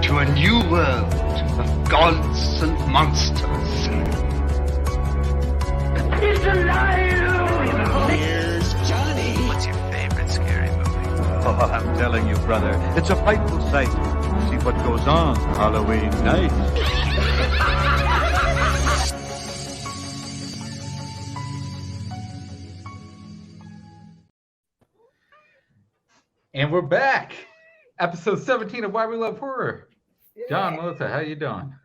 to a new world of gods and monsters. He's alive! Here's Johnny. What's your favorite scary movie? Oh, I'm telling you, brother, it's a frightful sight. See what goes on Halloween night. And we're back. Episode 17 of Why We Love Horror. Yeah. John, Melissa, how you doing?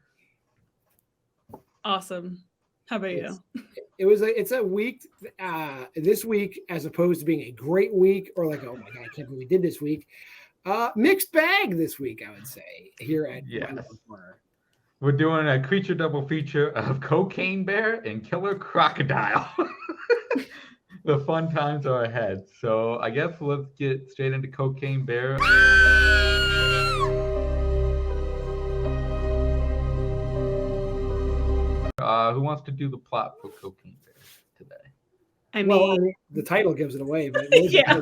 Awesome. How about you? It's a week, this week, as opposed to being a great week or like, oh my God, I can't believe we did this week. Mixed bag this week, I would say, here at Yes. We're doing a creature double feature of Cocaine Bear and Killer Crocodile. The fun times are ahead. So I guess let's get straight into Cocaine Bear. Who wants to do the plot for Cocaine Bear today? I mean, the title gives it away, but yeah.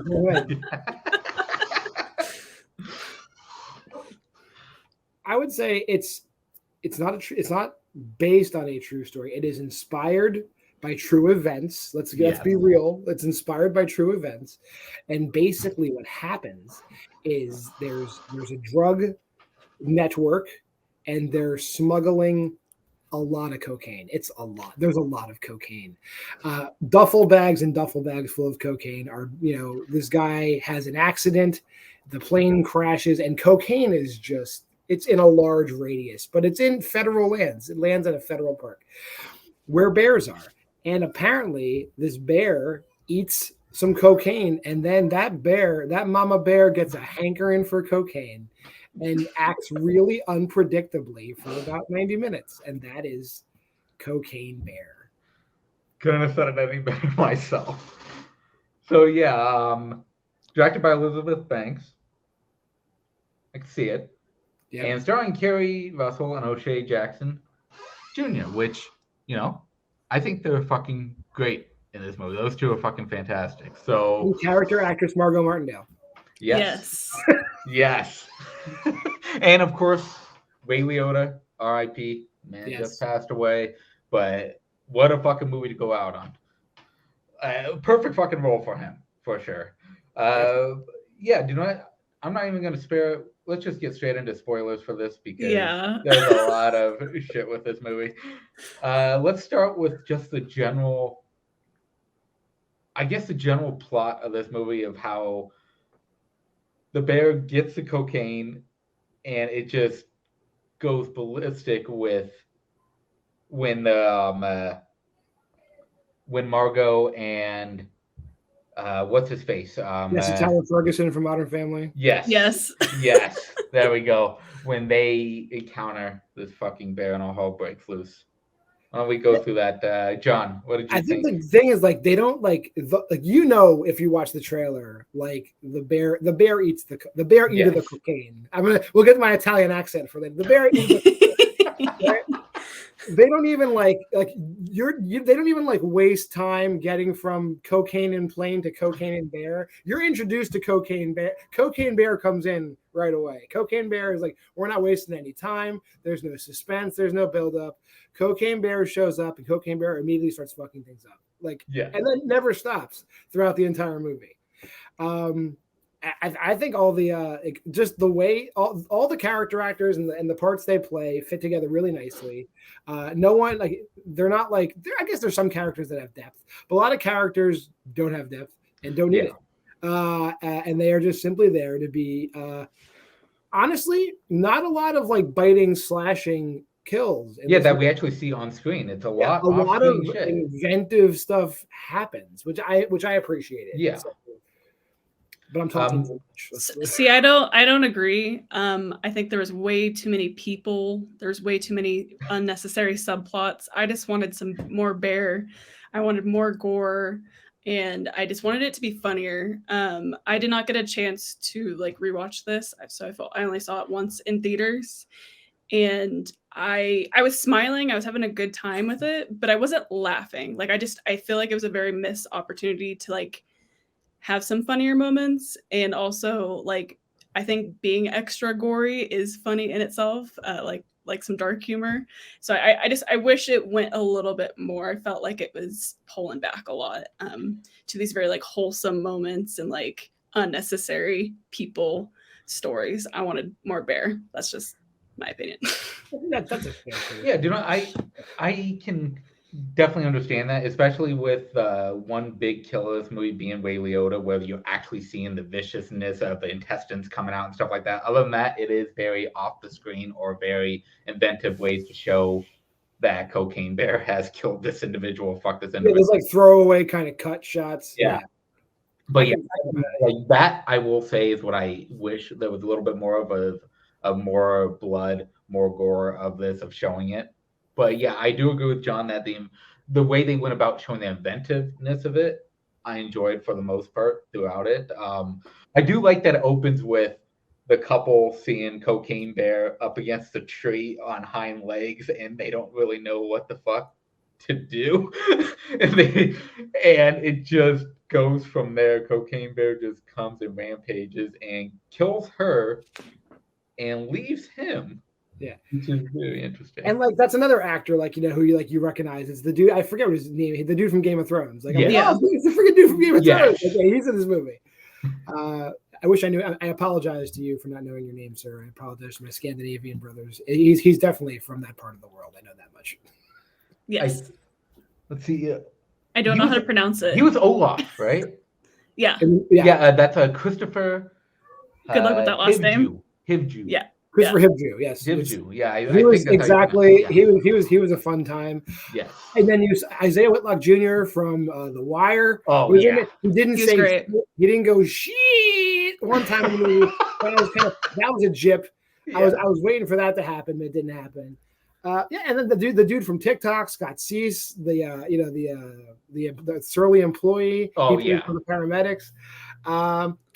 I would say it's not based on a true story. It is inspired by true events. Let's be real. It's inspired by true events. And basically what happens is there's a drug network and they're smuggling a lot of cocaine. It's a lot. There's a lot of cocaine. Duffel bags and duffel bags full of cocaine are, this guy has an accident, the plane crashes, and cocaine is it's in a large radius, but it's in federal lands. It lands at a federal park where bears are. And apparently this bear eats some cocaine, and then that mama bear gets a hankering for cocaine and acts really unpredictably for about 90 minutes. And that is Cocaine Bear. Couldn't have said it any better myself. So directed by Elizabeth Banks. I can see it. Yep. And starring Kerry Russell and O'Shea Jackson Jr., which, I think they're fucking great in this movie. Those two are fucking fantastic. So and character actress Margot Martindale. Yes. Yes. And of course, Ray Liotta, R.I.P. Man, just passed away. But what a fucking movie to go out on. Perfect fucking role for him, for sure. I'm not even going to spare. Let's just get straight into spoilers for this because there's a lot of shit with this movie. Let's start with just the general plot of this movie of how the bear gets the cocaine and it just goes ballistic with when Margot and what's his face? Tyler Ferguson from Modern Family. Yes. There we go. When they encounter this fucking bear and all hell breaks loose. Why don't we go through that? John, what did you think? I think the thing is, they don't if you watch the trailer, the bear eats the the cocaine. We'll get my Italian accent for later. The bear eats the They don't even they don't even waste time getting from cocaine in plane to cocaine in bear. You're introduced to Cocaine Bear. Cocaine Bear comes in right away. Cocaine Bear is we're not wasting any time. There's no suspense. There's no buildup. Cocaine Bear shows up and Cocaine Bear immediately starts fucking things up. And then never stops throughout the entire movie. I think all the just the way all the character actors and the parts they play fit together really nicely. No one they're not I guess there's some characters that have depth, but a lot of characters don't have depth and don't need it. And they are just simply there to be honestly not a lot of biting, slashing kills. That we actually see on screen. It's a lot of shit. Inventive stuff happens, which I appreciated. Yeah. But I'm talking too much. See, I don't agree. I think there was way too many people. There's way too many unnecessary subplots. I just wanted some more bear. I wanted more gore, and I just wanted it to be funnier. I did not get a chance to rewatch this, so I only saw it once in theaters, and I was smiling. I was having a good time with it, but I wasn't laughing. I feel like it was a very missed opportunity to have some funnier moments, and also I think being extra gory is funny in itself, like some dark humor. So I wish it went a little bit more. I felt like it was pulling back a lot to these very like wholesome moments and like unnecessary people stories. I wanted more bear. That's just my opinion. That's a fair thing. Yeah, I can definitely understand that, especially with one big kill of this movie being Ray Liotta, where you're actually seeing the viciousness of the intestines coming out and stuff like that. Other than that, it is very off the screen or very inventive ways to show that Cocaine Bear has killed this individual, fuck this individual. There's like throwaway kind of cut shots. Yeah. But yeah, like that I will say is what I wish there was a little bit more of more blood, more gore of this, of showing it. But yeah, I do agree with John that the way they went about showing the inventiveness of it, I enjoyed for the most part throughout it. I do like that it opens with the couple seeing Cocaine Bear up against the tree on hind legs, and they don't really know what the fuck to do, and it just goes from there. Cocaine Bear just comes and rampages and kills her and leaves him. Yeah, which is very interesting. And like that's another actor, like who you recognize. It's the dude. I forget what his name. The dude from Game of Thrones. Like, yeah, it's the freaking dude from Game of Thrones. Okay, he's in this movie. I wish I knew. I apologize to you for not knowing your name, sir. I apologize to my Scandinavian brothers. He's definitely from that part of the world. I know that much. Yes. Let's see. I don't know how to pronounce it. He was Olaf, right? Yeah. That's Christopher. Good luck with that last name. Hivju. Yeah. Christopher Hivju, yes. Hivju, yeah. He was exactly. He was a fun time. Yes. And then you Isaiah Whitlock Jr. from The Wire. Oh yeah. He didn't say. Great. He didn't go shit one time in the movie. That was a jip. Yeah. I was waiting for that to happen, but it didn't happen. And then the dude from TikTok, Scott Cease, the surly employee. Oh yeah. For the paramedics.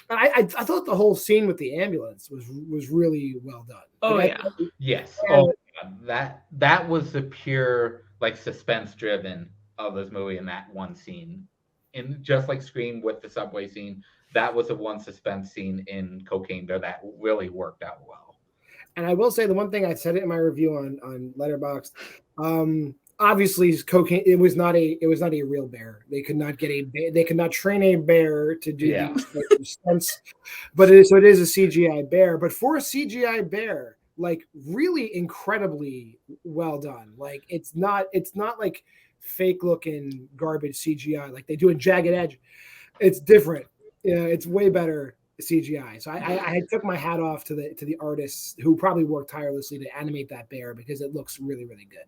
I thought the whole scene with the ambulance was really well done. Oh yeah. Yes. Oh yeah. That was the pure like suspense driven of this movie in that one scene. And just like Scream with the subway scene, that was the one suspense scene in Cocaine Bear that really worked out well. And I will say the one thing I said it in my review on Letterboxd. Obviously, cocaine. It was not a real bear. They could not train a bear to do these stunts. But it is a CGI bear. But for a CGI bear, like really incredibly well done. Like it's not like fake looking garbage CGI like they do in Jagged Edge. It's different. Yeah, it's way better CGI. So I took my hat off to the artists who probably worked tirelessly to animate that bear because it looks really, really good.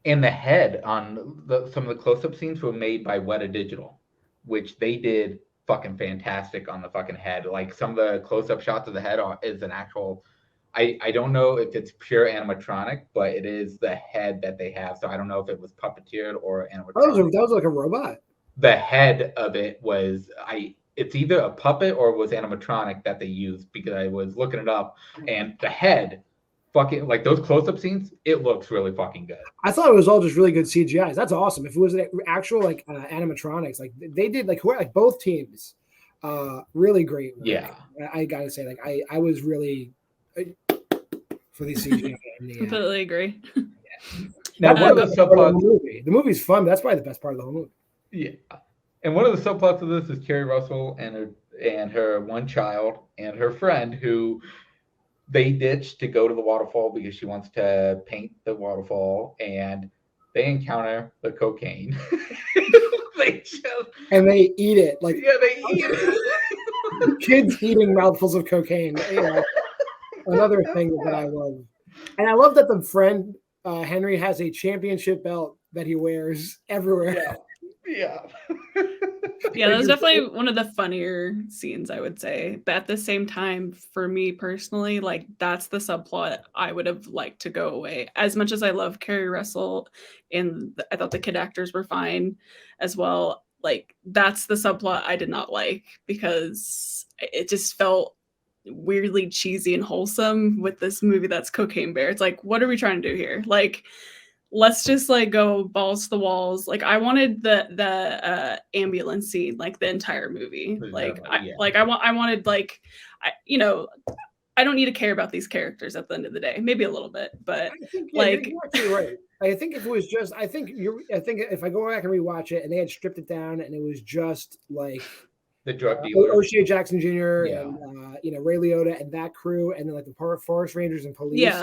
And the head on some of the close-up scenes were made by Weta Digital, which they did fucking fantastic on the fucking head. Like some of the close-up shots of the head is an actual. I don't know if it's pure animatronic, but it is the head that they have. So I don't know if it was puppeteered or animatronic. That was like a robot. The head of it was It's either a puppet or it was animatronic that they used because I was looking it up, and the head. Fucking like those close-up scenes, it looks really fucking good. I thought it was all just really good CGIs. That's awesome. If it was actual like animatronics, like they did, like both teams, really great. Yeah, I gotta say, like I was really for these CGI. Completely agree. Now, one of the subplots, the movie's fun. That's probably the best part of the whole movie. Yeah, and one of the subplots of this is Kerry Russell and her one child and her friend who. They ditch to go to the waterfall because she wants to paint the waterfall, and they encounter the cocaine. They eat it. Like they eat it. Kids eating mouthfuls of cocaine. Another thing that I love, and I love that the friend Henry has a championship belt that he wears everywhere. Yeah. Yeah, that was definitely one of the funnier scenes, I would say. But at the same time, for me personally, like that's the subplot I would have liked to go away. As much as I love Kerry Russell and I thought the kid actors were fine as well, like that's the subplot I did not like because it just felt weirdly cheesy and wholesome with this movie that's Cocaine Bear. It's like, what are we trying to do here? Like let's just like go balls to the walls. Like I wanted the ambulance scene like the entire movie. Like I wanted like I don't need to care about these characters at the end of the day. Maybe a little bit, but I think like you're actually right. I think if it was just, I think if I go back and rewatch it and they had stripped it down and it was just like the drug dealer, O'Shea Jackson Jr. and Ray Liotta and that crew, and then like the forest rangers and police,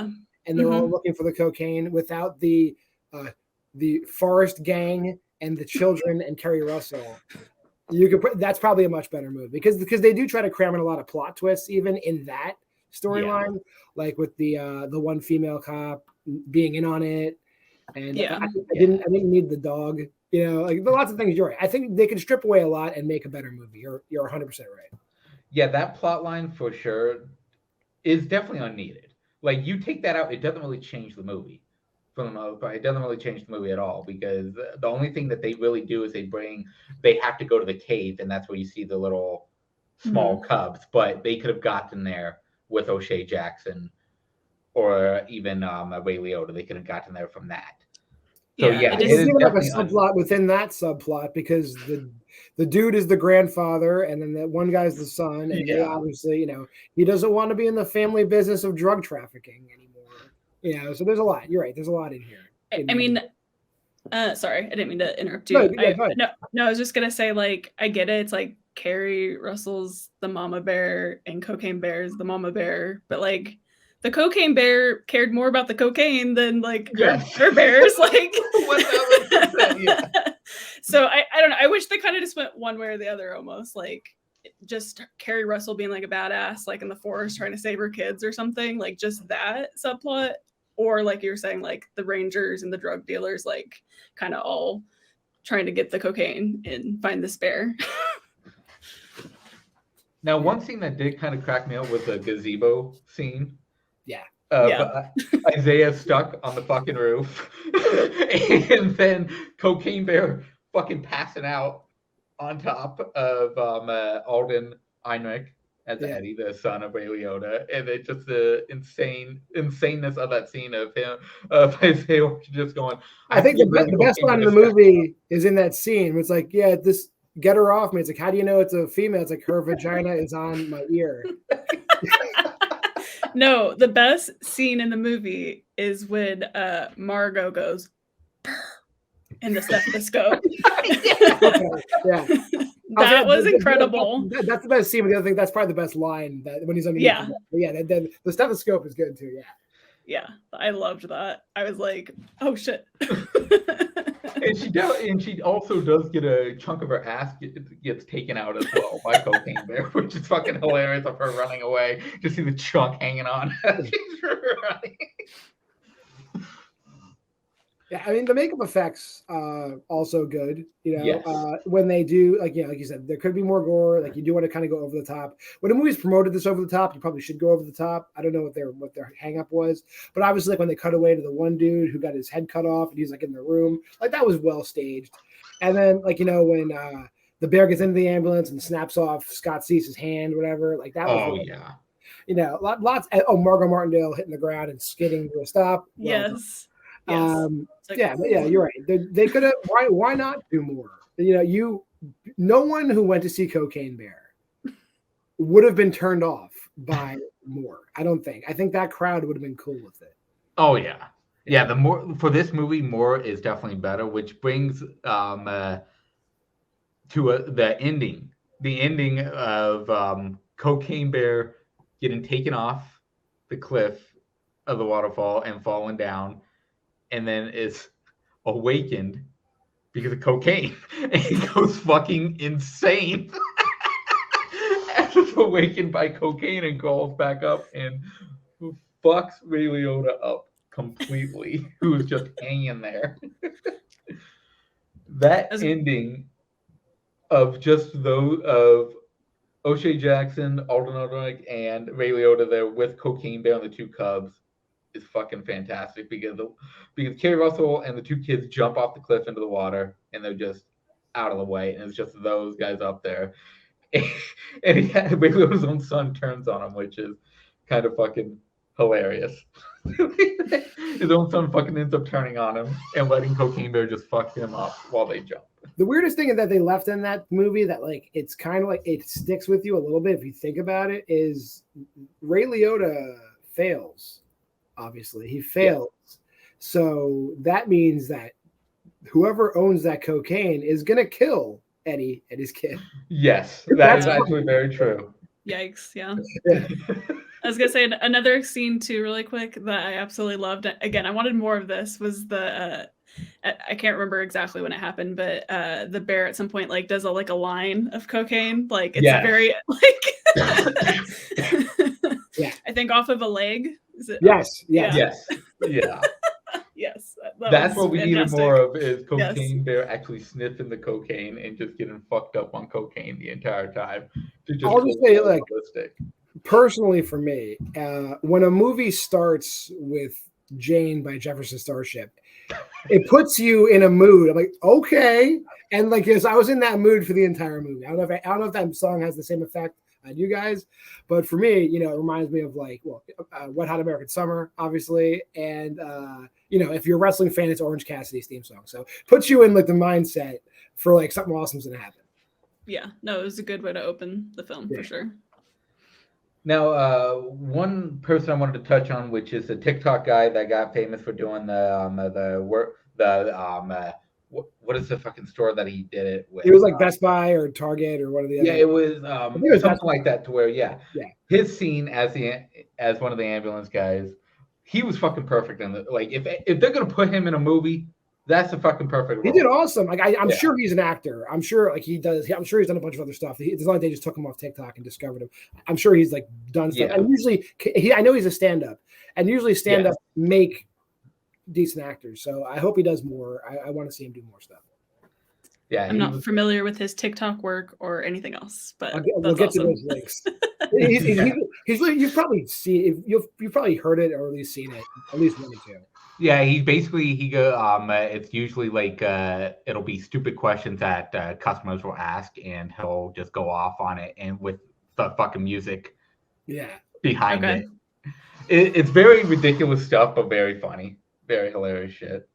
and they're all looking for the cocaine without the forest gang and the children and Kerry Russell. You could put that's probably a much better movie because they do try to cram in a lot of plot twists even in that storyline, like with the one female cop being in on it, and I didn't need the dog. Like lots of things. You're right. I think they could strip away a lot and make a better movie. You're 100% right. Yeah, that plot line for sure is definitely unneeded. Like you take that out, it doesn't really change the movie. For the most part, it doesn't really change the movie at all because the only thing that they really do is they have to go to the cave, and that's where you see the little small cubs. But they could have gotten there with O'Shea Jackson or even Ray Liotta. They could have gotten there from that. So it is like a subplot within that subplot because the dude is the grandfather and then that one guy's the son, and they obviously he doesn't want to be in the family business of drug trafficking anymore. So there's a lot. You're right. There's a lot in here. I mean, sorry, I didn't mean to interrupt you. No, I was just gonna say like I get it. It's like Kerry Russell's the mama bear and Cocaine Bear is the mama bear, but like the Cocaine Bear cared more about the cocaine than like her bears. Like, so I don't know. I wish they kind of just went one way or the other, almost like just Kerry Russell being like a badass, like in the forest trying to save her kids or something. Like just that subplot, or like you were saying, like the Rangers and the drug dealers, like kind of all trying to get the cocaine and find this bear. Now, one scene that did kind of crack me up was the gazebo scene. Isaiah stuck on the fucking roof, and then Cocaine Bear fucking passing out on top of Alden Ehrenreich as Eddie, the son of Ray Liotta, and it's just the insaneness of that scene of him, of Isaiah just going. I think the best line in the movie is in that scene. It's like, this get her off me. It's like, how do you know it's a female? It's like her vagina is on my ear. No, the best scene in the movie is when Margot goes in the stethoscope. That was incredible. That's the best scene. But the other thing, that's probably the best line that when he's on the the stethoscope is good too. Yeah, I loved that. I was like, oh shit. And she also does get a chunk of her ass gets taken out as well by Cocaine Bear, which is fucking hilarious of her running away. Just see the chunk hanging on as she's running. Yeah, I mean the makeup effects also good. When they do like you said, there could be more gore. Like you do want to kind of go over the top. When a movie's promoted this over the top, you probably should go over the top. I don't know what their hang up was, but obviously like when they cut away to the one dude who got his head cut off and he's like in the room, like that was well staged. And then like when the bear gets into the ambulance and snaps off Scott Cease's hand, whatever, like that was lots. Margot Martindale hitting the ground and skidding to a stop. Yes. You're right. They could have. Why not do more? No one who went to see Cocaine Bear would have been turned off by more. I don't think. I think that crowd would have been cool with it. Oh yeah. The more for this movie, more is definitely better, which brings to the ending. The ending of Cocaine Bear getting taken off the cliff of the waterfall and falling down. And then is awakened because of cocaine. And he goes fucking insane. And is awakened by cocaine and crawls back up and fucks Ray Liotta up completely, who is just hanging there. That ending of just those of O'Shea Jackson, Alden Ehrenreich, and Ray Liotta there with Cocaine Bear and the two cubs is fucking fantastic because Kerry Russell and the two kids jump off the cliff into the water and they're just out of the way, and it's just those guys up there. And Ray Liotta's own son turns on him, which is kind of fucking hilarious. His own son fucking ends up turning on him and letting Cocaine Bear just fuck him up while they jump. The weirdest thing that they left in that movie that like it's kind of like it sticks with you a little bit if you think about it is Ray Liotta fails. Obviously, he fails. Yeah. So that means that whoever owns that cocaine is gonna kill Eddie and his kid. Yes, that is actually very true. Yikes! Yeah. I was gonna say another scene too, really quick, that I absolutely loved. Again, I wanted more of this. Was the I can't remember exactly when it happened, but the bear at some point like does a line of cocaine, like it's very like yeah. I think off of a leg. Is it? Yes. Yeah. Yes. That's what we needed more of is Cocaine Bear actually sniffing the cocaine and just getting fucked up on cocaine the entire time. I'll just say, like, personally for me, when a movie starts with Jane by Jefferson Starship, it puts you in a mood. I'm like, okay. And like, yes, I was in that mood for the entire movie. I don't know if that song has the same effect on you guys, but for me, it reminds me of like, Wet Hot American Summer, obviously. And, if you're a wrestling fan, it's Orange Cassidy's theme song. So puts you in like the mindset for like something awesome's going to happen. Yeah, no, it was a good way to open the film for sure. Now, one person I wanted to touch on, which is a TikTok guy that got famous for doing what is the fucking store that he did it with? It was like Best Buy or Target or one of the other. Yeah, it was something like that. To where his scene as one of the ambulance guys, he was fucking perfect in the like. If they're gonna put him in a movie, that's a fucking perfect role. He did awesome. Like I'm sure he's an actor. I'm sure like he does. I'm sure he's done a bunch of other stuff. It's not like they just took him off TikTok and discovered him. I'm sure he's like done stuff. And usually, I know he's a stand-up, and usually stand-up make decent actors. So I hope he does more. I want to see him do more stuff. Yeah, I'm not familiar with his TikTok work or anything else, but we'll get to those links. You've probably seen you've probably heard it or at least seen it at least one or two. Yeah, he go. It's usually like it'll be stupid questions that customers will ask, and he'll just go off on it, and with the fucking music, behind it. It's very ridiculous stuff, but very funny, very hilarious shit.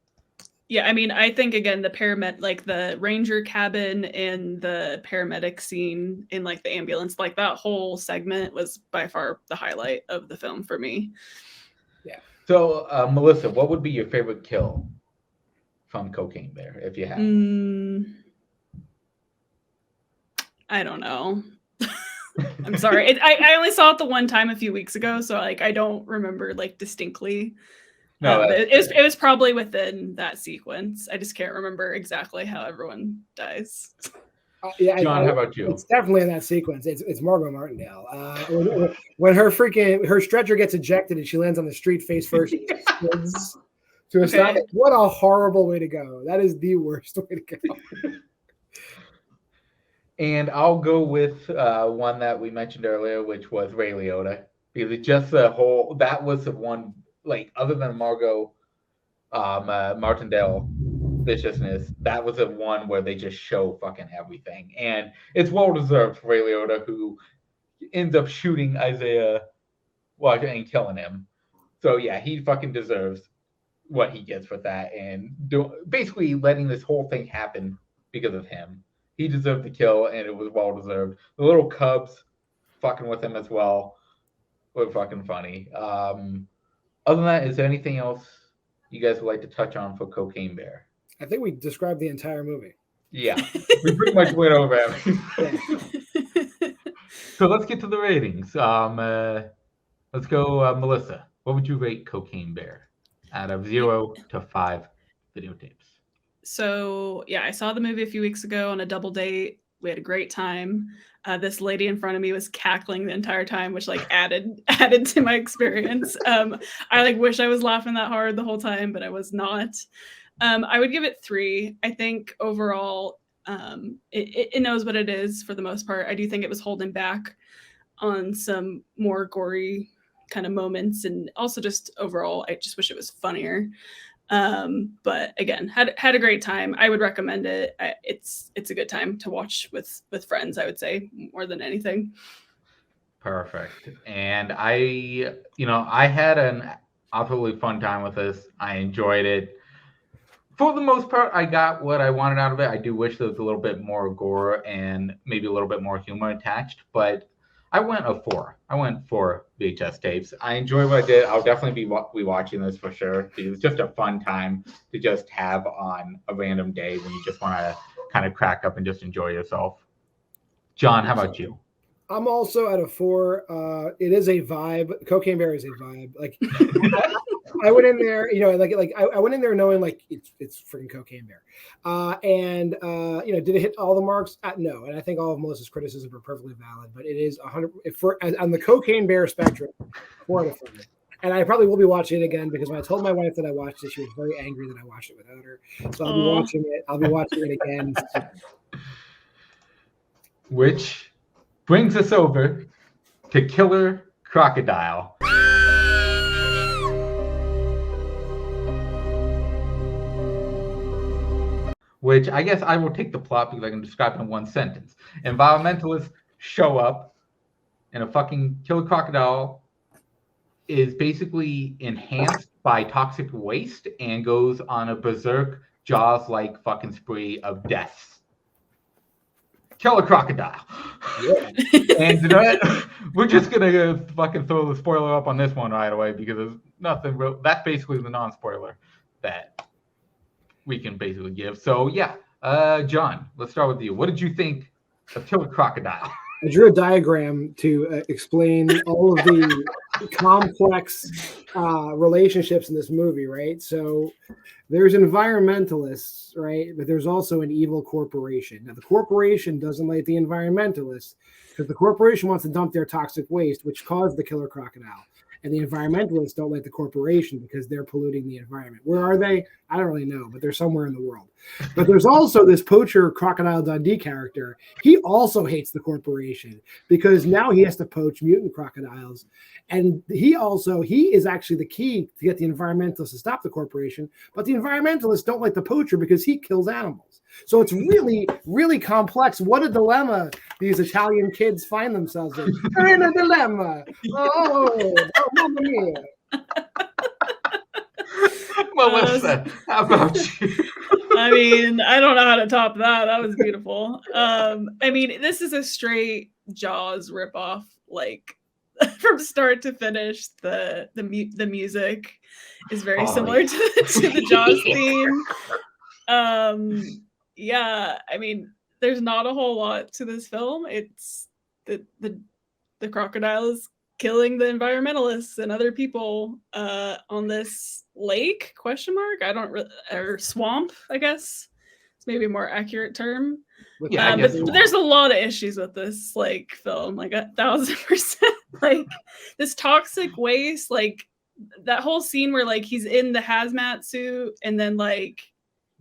Yeah, I mean, I think again the ranger cabin and the paramedic scene in like the ambulance, like that whole segment was by far the highlight of the film for me. Yeah. So, Melissa, what would be your favorite kill from Cocaine Bear if you had? I don't know. I'm sorry. I only saw it the one time a few weeks ago, so like I don't remember like distinctly. No, it was probably within that sequence. I just can't remember exactly how everyone dies. John, how about you? It's definitely in that sequence. It's Margot Martindale. When her stretcher gets ejected and she lands on the street face first to a stop. What a horrible way to go. That is the worst way to go. And I'll go with one that we mentioned earlier, which was Ray Liotta. Because just that was the one, like, other than Margot Martindale viciousness, that was the one where they just show fucking everything. And it's well deserved for Ray Liotta, who ends up shooting Isaiah and killing him. So yeah, he fucking deserves what he gets for that, and basically letting this whole thing happen because of him. He deserved the kill, and it was well deserved. The little cubs fucking with him as well were fucking funny. Other than that, is there anything else you guys would like to touch on for Cocaine Bear? I think we described the entire movie. Yeah, we pretty much went over everything. So let's get to the ratings. Let's go, Melissa. What would you rate Cocaine Bear out of 0 to 5 videotapes? So yeah, I saw the movie a few weeks ago on a double date. We had a great time. This lady in front of me was cackling the entire time, which like added to my experience. I like wish I was laughing that hard the whole time, but I was not. I would give it 3. I think overall, it knows what it is for the most part. I do think it was holding back on some more gory kind of moments, and also just overall, I just wish it was funnier. But again, had a great time. I would recommend it. It's a good time to watch with friends, I would say, more than anything. Perfect. And I had an absolutely fun time with this. I enjoyed it. For the most part, I got what I wanted out of it. I do wish there was a little bit more gore and maybe a little bit more humor attached, but I went a 4. I went 4 VHS tapes. I enjoyed what I did. I'll definitely be watching this for sure. It was just a fun time to just have on a random day when you just want to kind of crack up and just enjoy yourself. John, how about you? I'm also at a 4. It is a vibe. Cocaine Bear is a vibe. Like I went in there, I went in there knowing like it's freaking Cocaine Bear, and did it hit all the marks? No, and I think all of Melissa's criticisms are perfectly valid. But it is 100 on the Cocaine Bear spectrum, 4 out of 5. And I probably will be watching it again because when I told my wife that I watched it, she was very angry that I watched it without her. So I'll be watching it. I'll be watching it again. Which brings us over to Killer Crocodile. Which I guess I will take the plot because I can describe it in one sentence. Environmentalists show up and a fucking killer crocodile is basically enhanced by toxic waste and goes on a berserk Jaws-like fucking spree of deaths. Killer Crocodile. Yeah. And we're just gonna fucking throw the spoiler up on this one right away because there's nothing real. That's basically the non-spoiler that we can basically give. So yeah, John, let's start with you. What did you think of Killer Crocodile? I drew a diagram to explain all of the complex relationships in this movie, right? So there's environmentalists, right? But there's also an evil corporation. Now, the corporation doesn't like the environmentalists because the corporation wants to dump their toxic waste, which caused the killer crocodile. And the environmentalists don't like the corporation because they're polluting the environment. Where are they? I don't really know, but they're somewhere in the world. But there's also this poacher Crocodile Dundee character. He also hates the corporation because now he has to poach mutant crocodiles. And he is actually the key to get the environmentalists to stop the corporation. But the environmentalists don't like the poacher because he kills animals. So it's really, really complex. What a dilemma these Italian kids find themselves in. They're in a dilemma. Oh, mamma mia. Melissa, how about you? I mean, I don't know how to top that. That was beautiful. I mean, this is a straight Jaws ripoff, like from start to finish. The music is very similar to the Jaws theme. Yeah, I mean, there's not a whole lot to this film. It's the crocodile is killing the environmentalists and other people on this lake ? Or swamp, I guess. It's maybe a more accurate term. Yeah, but there's a lot of issues with this like film, like 1,000%. Like this toxic waste, like that whole scene where like he's in the hazmat suit and then like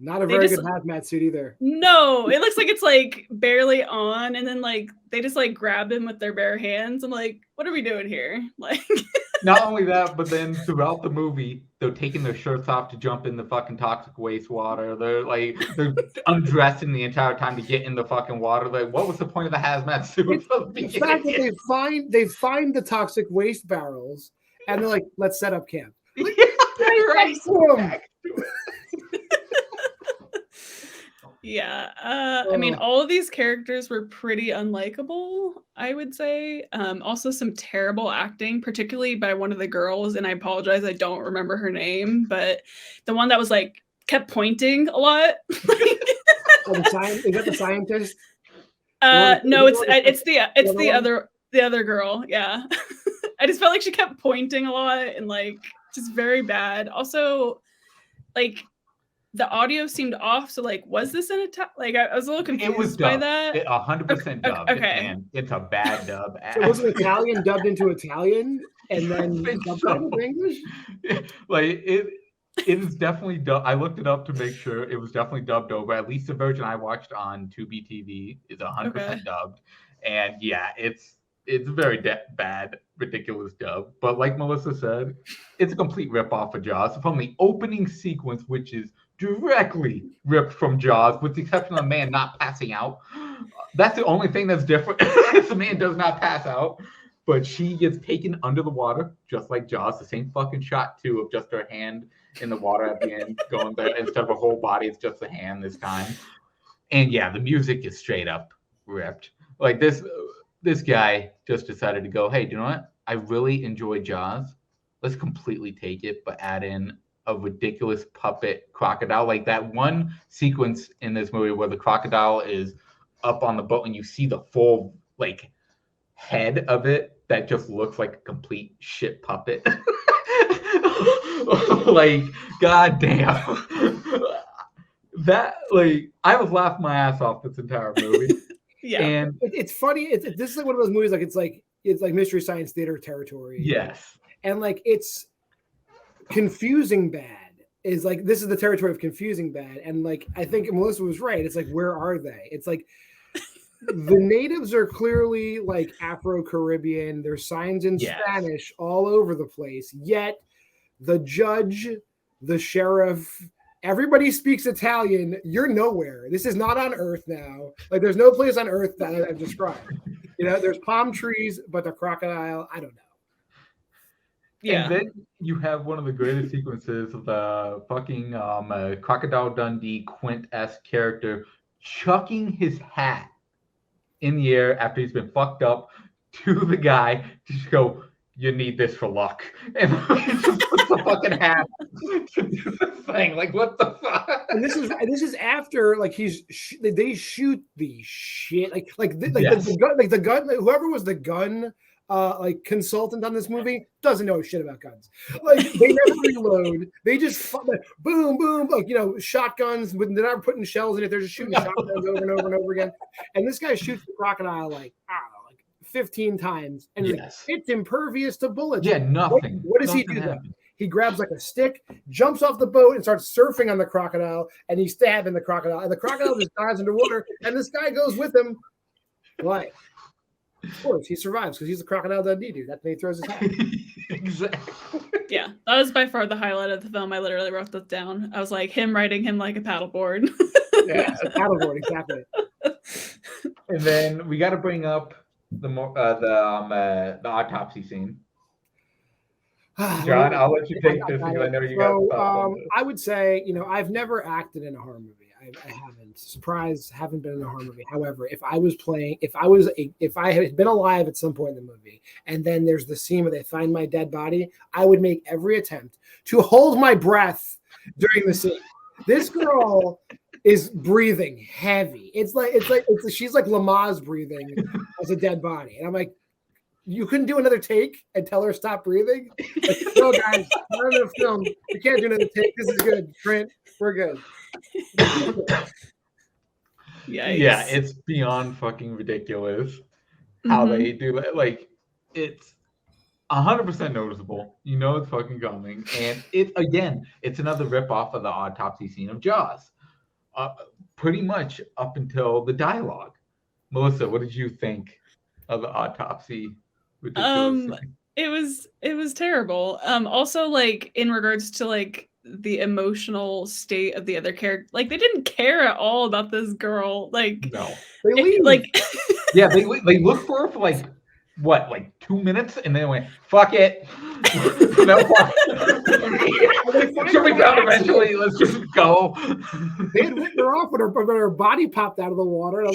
not a very good hazmat suit either. No, it looks like it's like barely on, and then like they just like grab him with their bare hands. I'm like, what are we doing here? Like, not only that, but then throughout the movie, they're taking their shirts off to jump in the fucking toxic wastewater. They're undressing the entire time to get in the fucking water. Like, what was the point of the hazmat suit? The fact that they find the toxic waste barrels and they're like, let's set up camp. Like, right. Yeah, I mean, all of these characters were pretty unlikable, I would say. Also, some terrible acting, particularly by one of the girls, and I apologize, I don't remember her name, but the one that was like kept pointing a lot. Is that the scientist? No, it's the other girl. Yeah, I just felt like she kept pointing a lot and like just very bad. Also, like, the audio seemed off, so like, was this in like I was a little confused by that. 100% dubbed. Okay, and it's a bad dub. So was it Italian dubbed into Italian and then dubbed into English? Like it is definitely dubbed. I looked it up to make sure it was definitely dubbed over. At least the version I watched on Tubi TV is 100% dubbed, and yeah, it's a very bad, ridiculous dub. But like Melissa said, it's a complete ripoff of Jaws from the opening sequence, which is directly ripped from Jaws, with the exception of the man not passing out. That's the only thing that's different. The man does not pass out. but she gets taken under the water, just like Jaws. The same fucking shot too, of just her hand in the water at the end, going there instead of a whole body. It's just the hand this time. And yeah, the music is straight up ripped. Like this guy just decided to go, hey, do you know what? I really enjoy Jaws. Let's completely take it, but add in a ridiculous puppet crocodile. Like that one sequence in this movie where the crocodile is up on the boat and you see the full like head of it that just looks like a complete shit puppet. Like, goddamn. That, like, I was laughing my ass off this entire movie. Yeah. And it's funny. This is like one of those movies, like it's like Mystery Science Theater territory. yes. And like it's confusing bad. Is like this is the territory of confusing bad. And like I think Melissa was right. It's like, where are they? It's like the natives are clearly like Afro-Caribbean. There's signs in Spanish all over the place. Yet the judge, the sheriff, everybody speaks Italian. You're nowhere. This is not on Earth now. Like there's no place on Earth that I've described. You know, there's palm trees, but the crocodile, I don't know. Yeah. And then you have one of the greatest sequences of the fucking Crocodile Dundee Quint-esque character chucking his hat in the air after he's been fucked up to the guy to just go, you need this for luck. And he just puts the fucking hat to do this thing. Like, what the fuck? And this is after like they shoot the shit the gun whoever was the gun like consultant on this movie doesn't know shit about guns. Like they never reload. They just like, boom, boom, like shotguns. They're not putting shells in it. They're just shooting shotguns over and over and over again. And this guy shoots the crocodile like I don't know, like 15 times, and it's impervious to bullets. Yeah, nothing. What does he do then? He grabs like a stick, jumps off the boat, and starts surfing on the crocodile, and he's stabbing the crocodile, and the crocodile just dives into water, and this guy goes with him. Why? Of course, he survives because he's a Crocodile Dundee dude. That's when he throws his hat. Exactly. Yeah, that was by far the highlight of the film. I literally wrote that down. I was like, him riding him like a paddleboard. Yeah, a paddleboard, exactly. And then we got to bring up the autopsy scene. John, I'll let you take this because I know you got. I would say, I've never acted in a horror movie. I haven't. Surprise, haven't been in a horror movie. However, if I had been alive at some point in the movie, and then there's the scene where they find my dead body, I would make every attempt to hold my breath during the scene. This girl is breathing heavy. She's like Lamaze breathing as a dead body, and I'm like, you couldn't do another take and tell her stop breathing? Like, no, guys, not enough film. We can't do another take. This is good. Trent, we're good. Yeah, it's beyond fucking ridiculous how they do that. Like, it's 100% noticeable. It's fucking coming. And it's another ripoff of the autopsy scene of Jaws. Pretty much up until the dialogue. Melissa, what did you think of the autopsy? It was terrible. Also, like, in regards to like the emotional state of the other character, like they didn't care at all about this girl. Like, no, they leave. Like, yeah, they looked for her for like what, like 2 minutes, and then went, fuck it. She'll be down eventually. Let's just go. They had written her off when her body popped out of the water. And I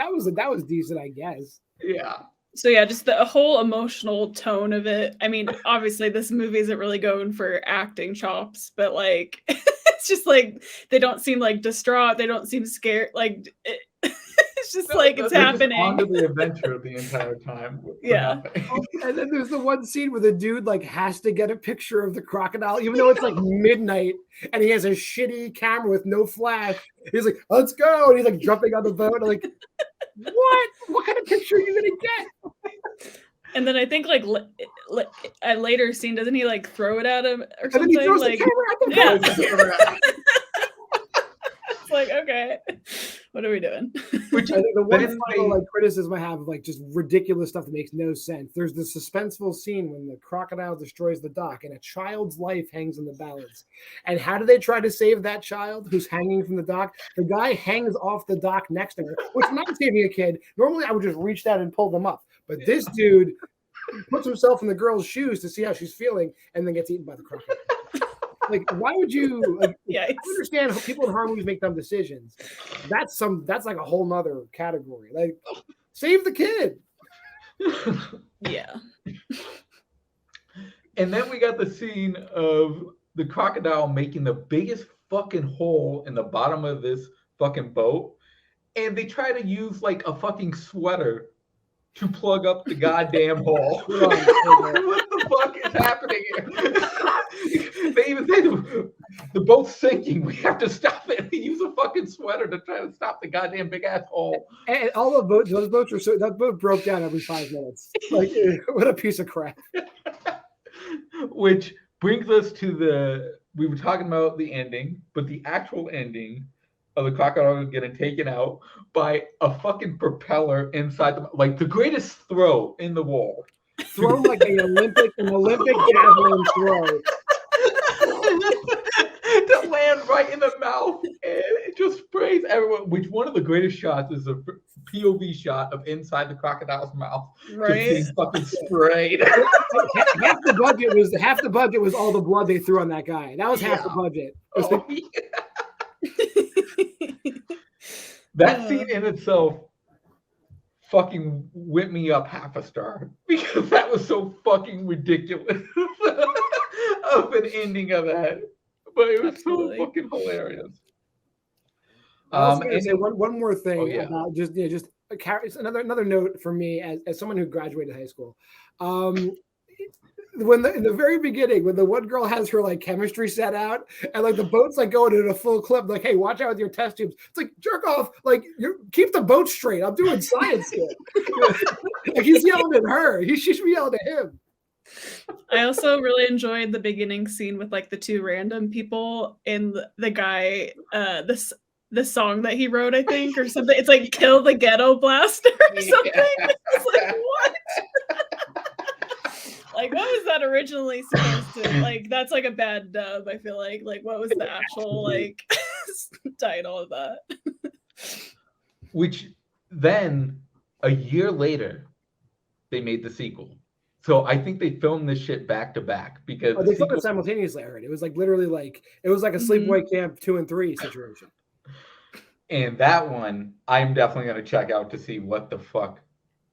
was like, that was decent, I guess. Yeah. So yeah, just the whole emotional tone of it. I mean, obviously this movie isn't really going for acting chops, but like it's just like they don't seem like distraught. They don't seem scared. Like it's just like it's happening. Just on to the adventure the entire time. Yeah. And then there's the one scene where the dude like has to get a picture of the crocodile, even though it's like midnight, and he has a shitty camera with no flash. He's like, "Let's go!" And he's like jumping on the boat. I'm like, what kind of picture are you gonna get? And then I think like a later scene, doesn't he like throw it at him or something? And then he throws like, the camera at the boat. It's like, okay, what are we doing? Which I think the one final like criticism I have of like just ridiculous stuff that makes no sense. There's the suspenseful scene when the crocodile destroys the dock and a child's life hangs in the balance. And how do they try to save that child who's hanging from the dock? The guy hangs off the dock next to her, which is not saving a kid. Normally I would just reach down and pull them up. But this dude puts himself in the girl's shoes to see how she's feeling, and then gets eaten by the crocodile. Like, why would you? Like, I understand how people in horror movies make dumb decisions. That's like a whole nother category. Like, save the kid. Yeah. And then we got the scene of the crocodile making the biggest fucking hole in the bottom of this fucking boat, and they try to use like a fucking sweater to plug up the goddamn hole. What the fuck is happening here? They even say the boat's sinking. We have to stop it. They use a fucking sweater to try to stop the goddamn big ass hole. And all the boats, those boats were that boat broke down every 5 minutes. Like, what a piece of crap. Which brings us to we were talking about the ending, but the actual ending of the crocodile getting taken out by a fucking propeller inside like the greatest throw in the wall. Throw like an Olympic javelin throw. To land right in the mouth, and it just sprays everyone. Which one of the greatest shots is a POV shot of inside the crocodile's mouth, right? Just being fucking sprayed. half the budget was all the blood they threw on that guy. That was half the budget. That scene in itself fucking whipped me up half a star because that was so fucking ridiculous of an ending of that. But it was so fucking hilarious. I was going to say one more thing about just another note for me as someone who graduated high school. In the very beginning, when the one girl has her like chemistry set out and like the boat's like going at a full clip, like, hey, watch out with your test tubes. It's like, jerk off, like, you keep the boat straight. I'm doing science here. Like, he's yelling at her. She should be yelling at him. I also really enjoyed the beginning scene with like the two random people and the guy, the song that he wrote, I think, or something. It's like "Kill the Ghetto Blaster" or something. It's like, what? Like, what was that originally supposed to? Like, that's like a bad dub. I feel like what was the actual like title of that? Which then a year later, they made the sequel. So I think they filmed this shit back to back because they filmed it simultaneously. I heard it was like literally like it was like a Sleepaway Camp 2 and 3 situation. And that one, I'm definitely gonna check out to see what the fuck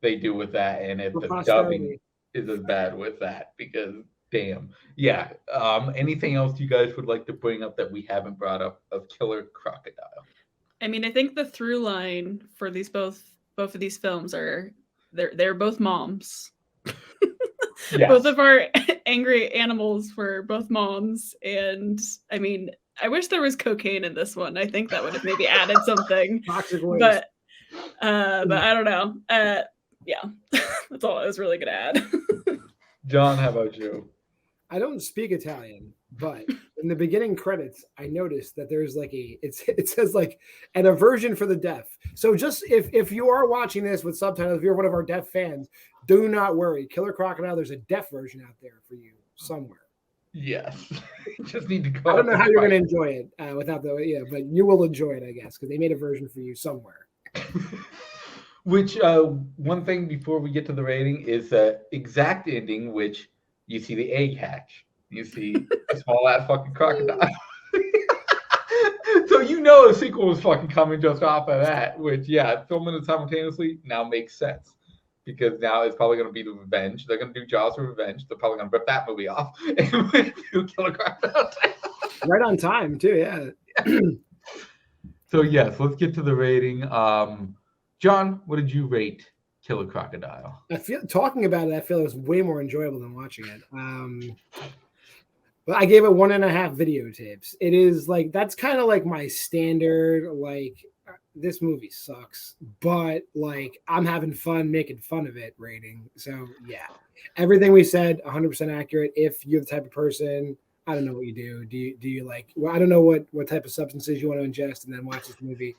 they do with that, and if the dubbing is as bad with that, because damn, yeah. Anything else you guys would like to bring up that we haven't brought up of Killer Crocodile? I mean, I think the through line for these both of these films are they're both moms. Yes. Both of our angry animals were both moms, and I mean, I wish there was cocaine in this one. I think that would have maybe added something. But I don't know. Yeah, that's all I was really gonna add. John, how about you? I don't speak Italian, but in the beginning credits, I noticed that there's like it says like an aversion for the deaf. So just if you are watching this with subtitles, if you're one of our deaf fans, do not worry. Killer Crocodile, there's a deaf version out there for you somewhere. Yes. Just need to go. I don't know how you're going to enjoy it without but you will enjoy it, I guess, because they made a version for you somewhere. Which one thing before we get to the rating is the exact ending, which you see the egg hatch. You see a small ass fucking crocodile. So you know a sequel was fucking coming just off of that, which filming it simultaneously now makes sense. Because now it's probably going to be the Revenge. They're going to do Jaws for Revenge. They're probably going to rip that movie off and do Killer Crocodile. Right on time, too, yeah. So, yes, let's get to the rating. John, what did you rate Killer Crocodile? Talking about it, I feel it was way more enjoyable than watching it. But I gave it 1.5 videotapes. It is like, that's kind of like my standard, like, this movie sucks, but like I'm having fun making fun of it rating. So yeah, everything we said 100% accurate. If you're the type of person, I don't know what you do. Do you like, well, I don't know what type of substances you want to ingest and then watch this movie.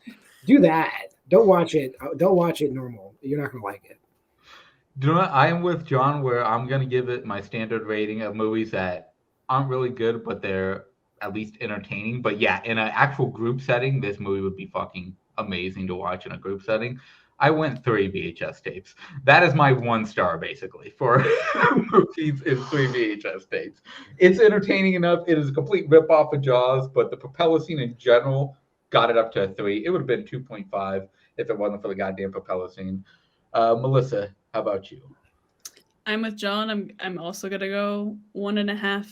Do that. Don't watch it normal. You're not gonna like it. Do you know what? I am with John where I'm gonna give it my standard rating of movies that aren't really good, but they're at least entertaining. But yeah, in an actual group setting, this movie would be fucking amazing to watch in a group setting. I went 3 VHS tapes. That is my 1 star basically for movies is 3 VHS tapes. It's entertaining enough. It is a complete ripoff of Jaws, but the propeller scene in general got it up to a 3. It would have been 2.5 if it wasn't for the goddamn propeller scene. Melissa, how about you? I'm with John. I'm also gonna go 1.5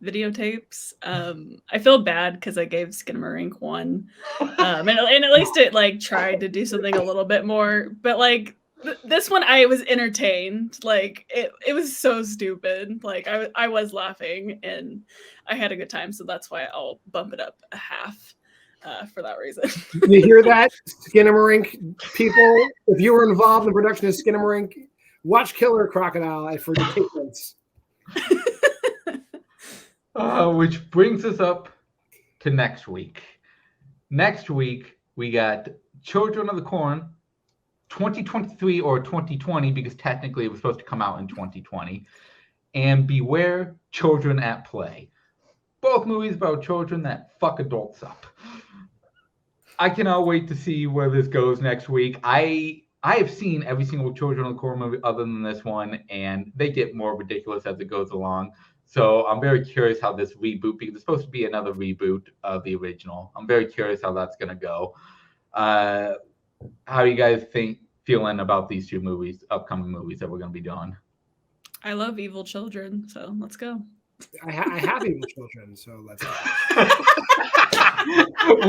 videotapes. I feel bad because I gave Skinamarink 1, and at least it like tried to do something a little bit more. But like this one, I was entertained. Like it was so stupid. Like I was laughing and I had a good time. So that's why I'll bump it up a half. For that reason. You hear that, Skinamarink people? If you were involved in the production of Skinamarink, watch Killer Crocodile for the tickets. Which brings us up to next week. Next week, we got Children of the Corn, 2023 or 2020, because technically it was supposed to come out in 2020, and Beware Children at Play. Both movies about children that fuck adults up. I cannot wait to see where this goes next week. I have seen every single Children of the Corn movie other than this one, and they get more ridiculous as it goes along. So I'm very curious how this reboot, because it's supposed to be another reboot of the original. I'm very curious how that's going to go. How do you guys feeling about these 2 movies, upcoming movies that we're going to be doing? I love evil children, so let's go. I have evil children, so let's go.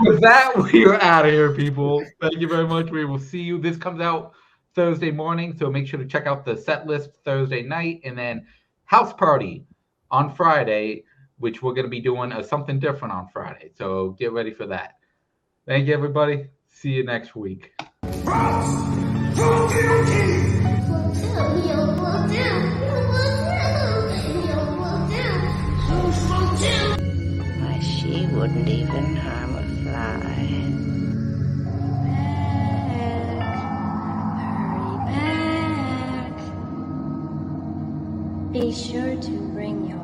With that, we are out of here, people. Thank you very much. We will see you. This comes out Thursday morning, so make sure to check out the set list Thursday night, and then House Party on Friday, which we're going to be doing something different on Friday. So get ready for that. Thank you, everybody. See you next week. Why, she wouldn't even harm a fly. Hurry back. Be sure to bring your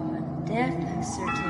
death certificate.